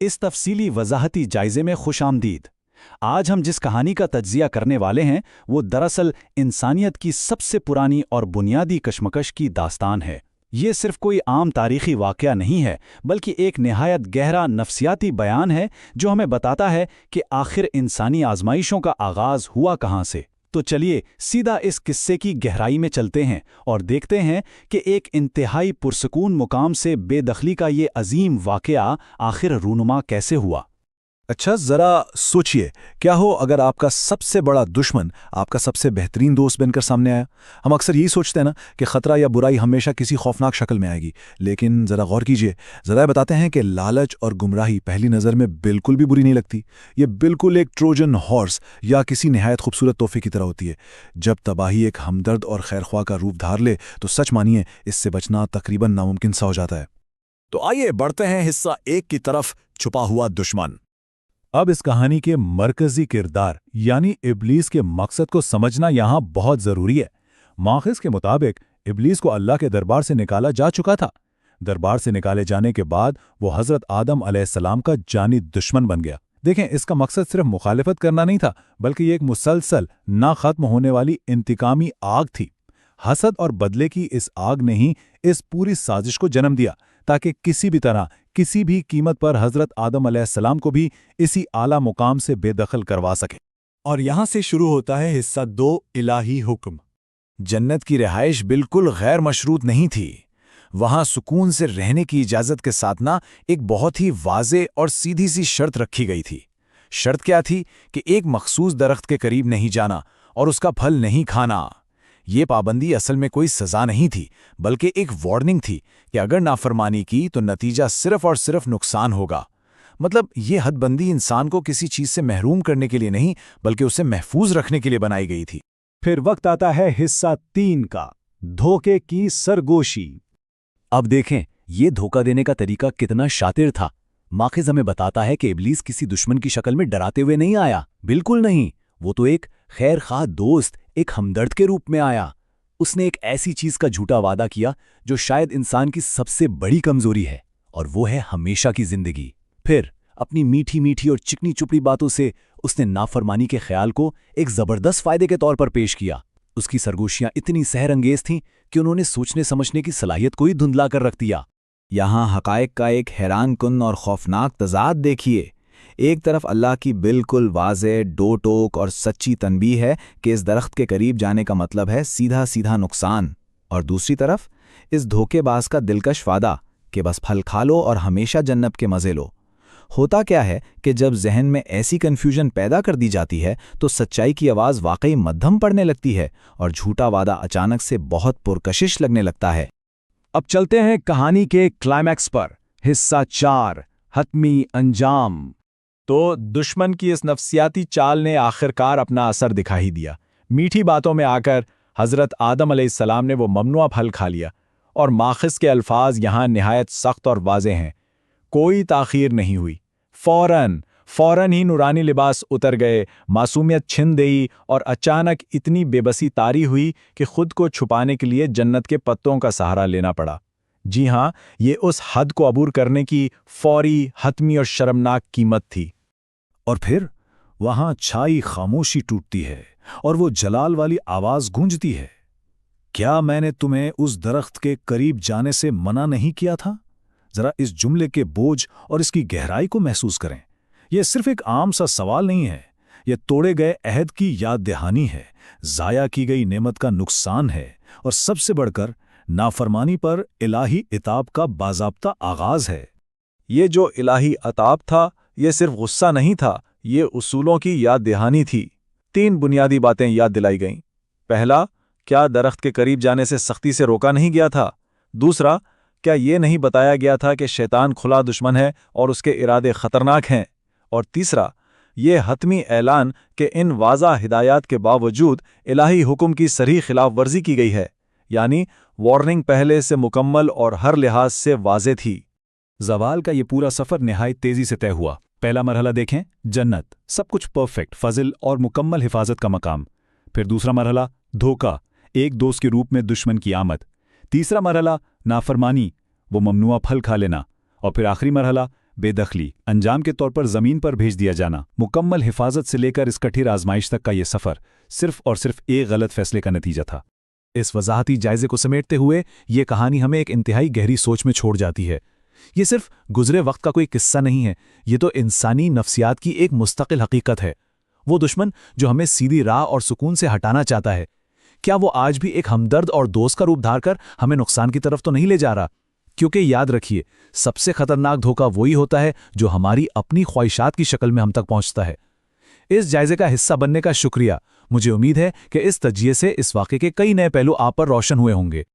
इस तफसीली वजाहती जायजे में खुश आमदीद। आज हम जिस कहानी का तज्जिया करने वाले हैं वो दरअसल इंसानियत की सबसे पुरानी और बुनियादी कशमकश की दास्तान है। ये सिर्फ कोई आम तारीखी वाक़या नहीं है, बल्कि एक निहायत गहरा नफ्सियाती बयान है जो हमें बताता है कि आखिर इंसानी आजमाइशों का आगाज़ हुआ कहाँ से। तो चलिए सीधा इस किस्से की गहराई में चलते हैं और देखते हैं कि एक इंतहाई पुरसकून मुकाम से बेदखली का ये अजीम वाक़या आखिर रूनुमा कैसे हुआ। अच्छा, जरा सोचिए, क्या हो अगर आपका सबसे बड़ा दुश्मन आपका सबसे बेहतरीन दोस्त बनकर सामने आया। हम अक्सर यही सोचते हैं ना कि खतरा या बुराई हमेशा किसी खौफनाक शक्ल में आएगी, लेकिन जरा गौर कीजिए। जरा बताते हैं कि लालच और गुमराही पहली नज़र में बिल्कुल भी बुरी नहीं लगती। ये बिल्कुल एक ट्रोजन हॉर्स या किसी निहायत खूबसूरत तोहफे की तरह होती है। जब तबाही एक हमदर्द और खैरख्वाह का रूप धार ले तो सच मानिए इससे बचना तकरीबन नामुमकिन सा हो जाता है। तो आइए बढ़ते हैं हिस्सा 1 की तरफ, छुपा हुआ दुश्मन। अब इस कहानी के मरकजी किरदार यानी इब्लीस के मकसद को समझना यहाँ बहुत ज़रूरी है। माखिज़ के मुताबिक इब्लीस को अल्लाह के दरबार से निकाला जा चुका था। दरबार से निकाले जाने के बाद वो हज़रत आदम अलैहिस्सलाम का जानी दुश्मन बन गया। देखें, इसका मकसद सिर्फ मुखालिफत करना नहीं था, बल्कि ये एक मुसलसल ना ख़त्म होने वाली इंतकामी आग थी। हसद और बदले की इस आग ने ही इस पूरी साजिश को जन्म दिया ताकि किसी भी तरह, किसी भी कीमत पर हज़रत आदम अलैहिस्सलाम को भी इसी आला मुकाम से बेदखल करवा सके। और यहां से शुरू होता है हिस्सा 2, इलाही हुक्म। जन्नत की रिहाइश बिल्कुल गैर मशरूत नहीं थी। वहां सुकून से रहने की इजाजत के साथ ना एक बहुत ही वाज़े और सीधी सी शर्त रखी गई थी। शर्त क्या थी कि एक मखसूस दरख्त के करीब नहीं जाना और उसका फल नहीं खाना। ये पाबंदी असल में कोई सज़ा नहीं थी, बल्कि एक वार्निंग थी कि अगर नाफरमानी की तो नतीजा सिर्फ और सिर्फ नुकसान होगा। मतलब ये हदबंदी इंसान को किसी चीज़ से महरूम करने के लिए नहीं, बल्कि उसे महफूज रखने के लिए बनाई गई थी। फिर वक्त आता है हिस्सा 3 का, धोखे की सरगोशी। अब देखें ये धोखा देने का तरीका कितना शातिर था। माखिज़ हमें बताता है कि इब्लीस किसी दुश्मन की शक्ल में डराते हुए नहीं आया, बिल्कुल नहीं। वो तो एक खैर खां दोस्त, एक हमदर्द के रूप में आया। उसने एक ऐसी चीज का झूठा वादा किया जो शायद इंसान की सबसे बड़ी कमजोरी है, और वो है हमेशा की जिंदगी। फिर अपनी मीठी मीठी और चिकनी चुपड़ी बातों से उसने नाफरमानी के ख्याल को एक जबरदस्त फायदे के तौर पर पेश किया। उसकी सरगोशियां इतनी सहरंगेज थीं कि उन्होंने सोचने समझने की सलाहियत को ही धुंधला कर रख दिया। यहाँ हकायक का एक हैरान कुन और खौफनाक तजाद देखिए। एक तरफ अल्लाह की बिल्कुल वाज़े डो टोक और सच्ची तनबीह है कि इस दरख्त के करीब जाने का मतलब है सीधा सीधा नुकसान, और दूसरी तरफ इस धोखेबाज का दिलकश वादा कि बस फल खा लो और हमेशा जन्नत के मज़े लो। होता क्या है कि जब जहन में ऐसी कन्फ्यूजन पैदा कर दी जाती है तो सच्चाई की आवाज़ वाकई मध्यम पड़ने लगती है और झूठा वादा अचानक से बहुत पुरकशिश लगने लगता है। अब चलते हैं कहानी के क्लाइमैक्स पर, हिस्सा 4, हतमी अंजाम। तो दुश्मन की इस नफ्सियाती चाल ने आखिरकार अपना असर दिखा ही दिया। मीठी बातों में आकर हज़रत आदम अलैहिस्सलाम ने वो ममनुआ फल खा लिया, और माखिज़ के अल्फाज यहाँ निहायत सख्त और वाज़े हैं। कोई ताख़ीर नहीं हुई, फ़ौरन ही नूरानी लिबास उतर गए, मासूमियत छिन गई, और अचानक इतनी बेबसी तारी हुई कि खुद को छुपाने के लिए जन्नत के पत्तों का सहारा लेना पड़ा। जी हाँ, ये उस हद को अबूर करने की फौरी, हतमी और शर्मनाक कीमत थी। और फिर वहां छाई खामोशी टूटती है और वो जलाल वाली आवाज गूंजती है, क्या मैंने तुम्हें उस दरख्त के करीब जाने से मना नहीं किया था? जरा इस जुमले के बोझ और इसकी गहराई को महसूस करें। यह सिर्फ एक आम सा सवाल नहीं है, यह तोड़े गए अहद की याद दहानी है, जाया की गई नेमत का नुकसान है, और सबसे बढ़कर नाफरमानी पर इलाही इताब का बाज़ाब्ता आगाज है। ये जो इलाही अताब था, ये सिर्फ गुस्सा नहीं था, ये उसूलों की याद दहानी थी। 3 बुनियादी बातें याद दिलाई गईं। पहला, क्या दरख्त के करीब जाने से सख्ती से रोका नहीं गया था? दूसरा, क्या ये नहीं बताया गया था कि शैतान खुला दुश्मन है और उसके इरादे खतरनाक हैं? और तीसरा, ये हतमी ऐलान कि इन वाज़ा हिदायत के बावजूद इलाही हुक्म की सरीह खिलाफ वर्जी की गई है, यानी वार्निंग पहले से मुकम्मल और हर लिहाज से वाज़े थी। ज़वाल का ये पूरा सफ़र निहायत तेज़ी से तय हुआ। पहला मरहला देखें, जन्नत, सब कुछ परफेक्ट, फजल और मुकम्मल हिफाजत का मकाम। फिर दूसरा मरहला, धोखा, एक दोस्त के रूप में दुश्मन की आमद। तीसरा मरहला, नाफरमानी, वो ममनुआ फल खा लेना। और फिर आखिरी मरहला, बेदखली, अंजाम के तौर पर जमीन पर भेज दिया जाना, मुकम्मल हिफाजत से लेकर इस कठिन आजमाइश तक का ये सफर सिर्फ और सिर्फ एक गलत फैसले का नतीजा था। इस वजाहती जायजे को समेटते हुए ये कहानी हमें एक इंतहाई गहरी सोच में छोड़ जाती है। ये सिर्फ गुजरे वक्त का कोई किस्सा नहीं है, ये तो इंसानी नफ्सियात की एक मुस्तकिल हकीकत है। वो दुश्मन जो हमें सीधी राह और सुकून से हटाना चाहता है, क्या वो आज भी एक हमदर्द और दोस्त का रूप धार कर हमें नुकसान की तरफ तो नहीं ले जा रहा? क्योंकि याद रखिए, सबसे खतरनाक धोखा वही होता है जो हमारी अपनी ख्वाहिशात की शक्ल में हम तक पहुंचता है। इस जायजे का हिस्सा बनने का शुक्रिया। मुझे उम्मीद है कि इस तजिए से इस वाक़े के कई नए पहलू आप पर रोशन हुए होंगे।